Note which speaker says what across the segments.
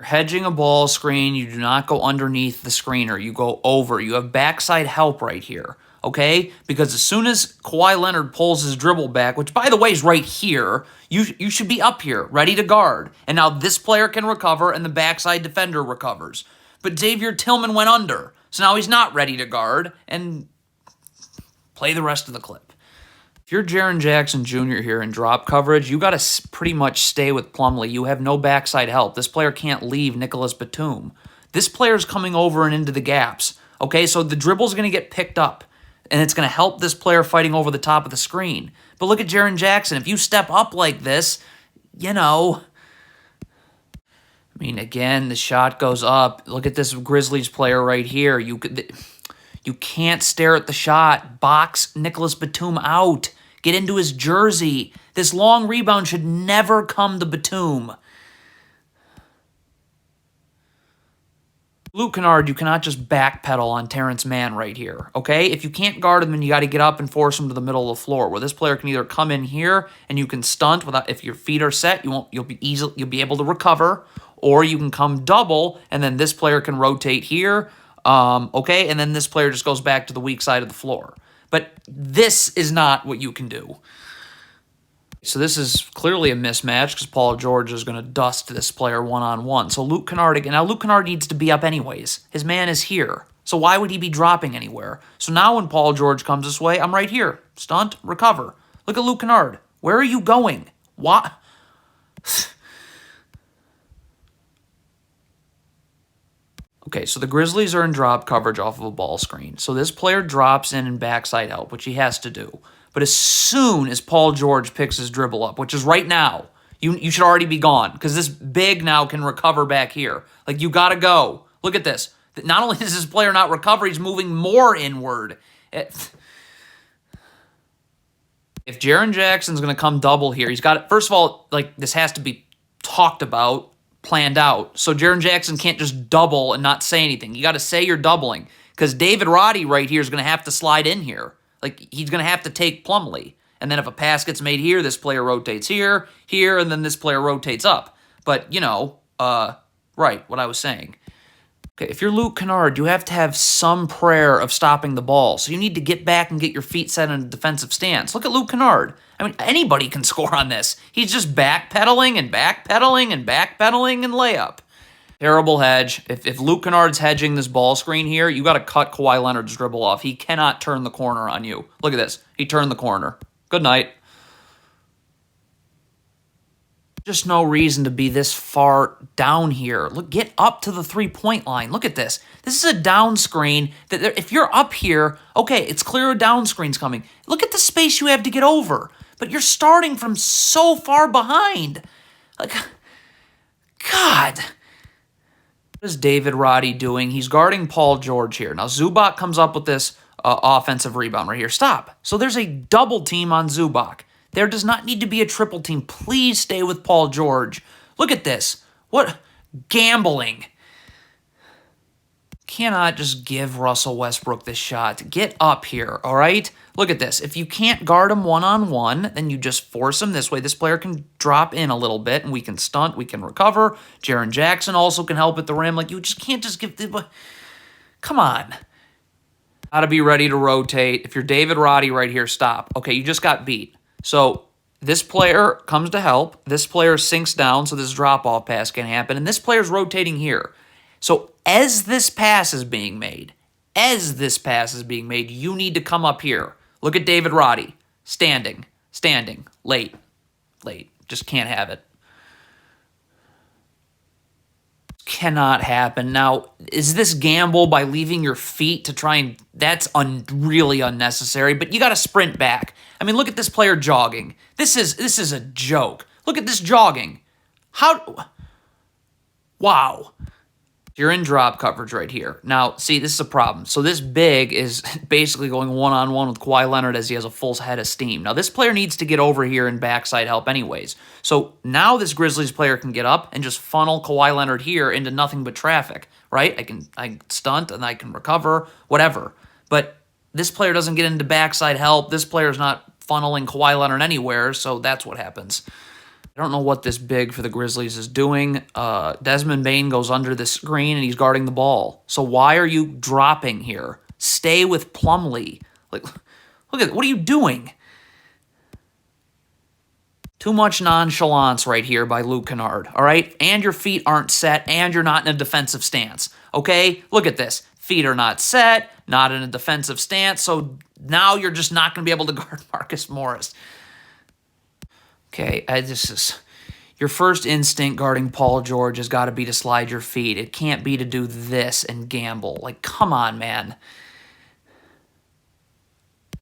Speaker 1: hedging a ball screen, you do not go underneath the screener. You go over. You have backside help right here, okay? Because as soon as Kawhi Leonard pulls his dribble back, which, by the way, is right here, you should be up here, ready to guard. And now this player can recover, and the backside defender recovers. But Xavier Tillman went under, so now he's not ready to guard, and play the rest of the clip. If you're Jaren Jackson Jr. here in drop coverage, you got to pretty much stay with Plumlee. You have no backside help. This player can't leave Nicholas Batum. This player's coming over and into the gaps. Okay, so the dribble's going to get picked up, and it's going to help this player fighting over the top of the screen. But look at Jaren Jackson. If you step up like this, you know, I mean, again, the shot goes up. Look at this Grizzlies player right here. You can't stare at the shot. Box Nicholas Batum out. Get into his jersey. This long rebound should never come to Batum. Luke Kennard, you cannot just backpedal on Terrence Mann right here, okay? If you can't guard him, then you got to get up and force him to the middle of the floor, where this player can either come in here and you can stunt without, if your feet are set, you'll be able to recover, or you can come double and then this player can rotate here, okay? And then this player just goes back to the weak side of the floor. But this is not what you can do. So this is clearly a mismatch because Paul George is going to dust this player one-on-one. So Luke Kennard again. Now Luke Kennard needs to be up anyways. His man is here. So why would he be dropping anywhere? So now when Paul George comes this way, I'm right here. Stunt, recover. Look at Luke Kennard. Where are you going? What? Okay, so the Grizzlies are in drop coverage off of a ball screen. So this player drops in and backside help, which he has to do. But as soon as Paul George picks his dribble up, which is right now, you should already be gone because this big now can recover back here. Like, you got to go. Look at this. Not only does this player not recover, he's moving more inward. If Jaren Jackson's going to come double here, he's got it. First of all, like, this has to be talked about, planned out. So Jaren Jackson can't just double and not say anything. You got to say you're doubling because David Roddy right here is going to have to slide in here. Like, he's going to have to take Plumlee. And then if a pass gets made here, this player rotates here, and then this player rotates up. But, you know, right, what I was saying. Okay, if you're Luke Kennard, you have to have some prayer of stopping the ball. So you need to get back and get your feet set in a defensive stance. Look at Luke Kennard. I mean, anybody can score on this. He's just backpedaling and backpedaling and backpedaling and layup. Terrible hedge. If Luke Kennard's hedging this ball screen here, you got to cut Kawhi Leonard's dribble off. He cannot turn the corner on you. Look at this. He turned the corner. Good night. Just no reason to be this far down here. Look, get up to the three-point line. Look at this. This is a down screen. That if you're up here, okay, it's clear a down screen's coming. Look at the space you have to get over. But you're starting from so far behind. Like, God. What is David Roddy doing? He's guarding Paul George here. Now, Zubac comes up with this offensive rebound right here. Stop. So there's a double team on Zubac. There does not need to be a triple team. Please stay with Paul George. Look at this. What gambling. Cannot just give Russell Westbrook this shot. Get up here, all right? Look at this. If you can't guard him one-on-one, then you just force him this way. This player can drop in a little bit, and we can stunt, we can recover. Jaren Jackson also can help at the rim. Like, you just can't just give the... Come on. Got to be ready to rotate. If you're David Roddy right here, stop. Okay, you just got beat. So this player comes to help. This player sinks down, so this drop-off pass can happen. And this player's rotating here. So as this pass is being made, you need to come up here. Look at David Roddy. Standing, late. Just can't have it. Cannot happen. Now, is this gamble by leaving your feet to try and... That's really unnecessary, but you got to sprint back. I mean, look at this player jogging. This is a joke. Look at this jogging. How... Wow. You're in drop coverage right here. Now, see, this is a problem. So this big is basically going one-on-one with Kawhi Leonard as he has a full head of steam. Now, this player needs to get over here and backside help anyways. So now this Grizzlies player can get up and just funnel Kawhi Leonard here into nothing but traffic, right? I stunt and I can recover, whatever. But this player doesn't get into backside help. This player's not funneling Kawhi Leonard anywhere, so that's what happens. I don't know what this big for the Grizzlies is doing. Desmond Bane goes under the screen and he's guarding the ball. So why are you dropping here? Stay with Plumlee. Like, look at, what are you doing? Too much nonchalance right here by Luke Kennard, all right? And your feet aren't set, and you're not in a defensive stance, okay? Look at this. Feet are not set, not in a defensive stance, so now you're just not going to be able to guard Marcus Morris. Okay, your first instinct guarding Paul George has got to be to slide your feet. It can't be to do this and gamble. Like, come on, man.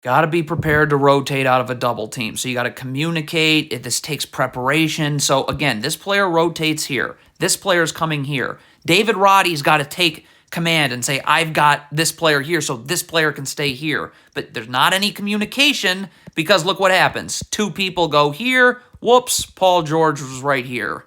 Speaker 1: Got to be prepared to rotate out of a double team. So you got to communicate. This takes preparation. So again, this player rotates here. This player's coming here. David Roddy's got to take command and say, I've got this player here, so this player can stay here. But there's not any communication because look what happens. Two people go here. Whoops, Paul George was right here.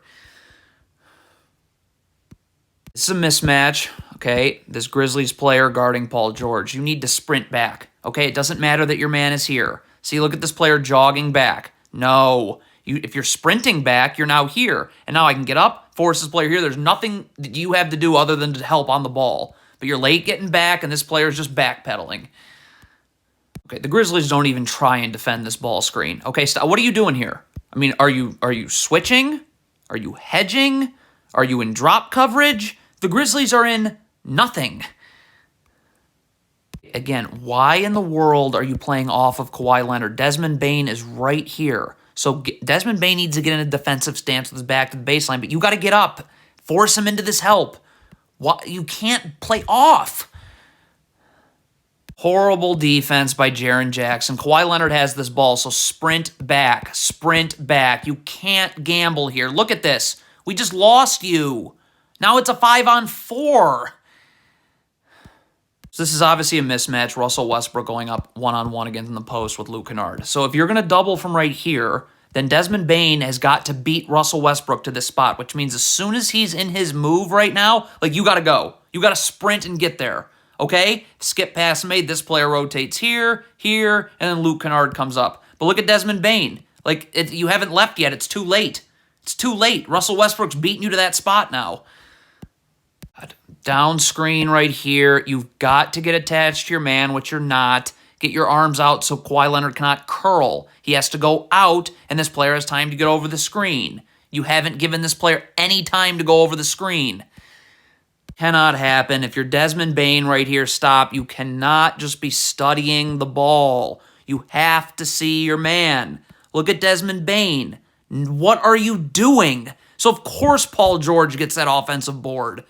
Speaker 1: This is a mismatch, okay? This Grizzlies player guarding Paul George. You need to sprint back, okay? It doesn't matter that your man is here. See, look at this player jogging back. No. If you're sprinting back, you're now here. And now I can get up, force this player here. There's nothing that you have to do other than to help on the ball. But you're late getting back, and this player's just backpedaling. Okay, the Grizzlies don't even try and defend this ball screen. Okay, what are you doing here? I mean, are you switching? Are you hedging? Are you in drop coverage? The Grizzlies are in nothing. Again, why in the world are you playing off of Kawhi Leonard? Desmond Bane is right here. So Desmond Bane needs to get in a defensive stance with his back to the baseline, but you got to get up. Force him into this help. You can't play off. Horrible defense by Jaren Jackson. Kawhi Leonard has this ball, so sprint back. Sprint back. You can't gamble here. Look at this. We just lost you. Now it's a 5-on-4. So this is obviously a mismatch. Russell Westbrook going up one-on-one against in the post with Luke Kennard. So if you're going to double from right here, then Desmond Bane has got to beat Russell Westbrook to this spot, which means as soon as he's in his move right now, like, you got to go. You got to sprint and get there, okay? Skip pass made. This player rotates here, here, and then Luke Kennard comes up. But look at Desmond Bane. Like, you haven't left yet. It's too late. It's too late. Russell Westbrook's beating you to that spot now. Down screen right here. You've got to get attached to your man, which you're not. Get your arms out so Kawhi Leonard cannot curl. He has to go out, and this player has time to get over the screen. You haven't given this player any time to go over the screen. Cannot happen. If you're Desmond Bane right here, stop. You cannot just be studying the ball. You have to see your man. Look at Desmond Bane. What are you doing? So, of course, Paul George gets that offensive board.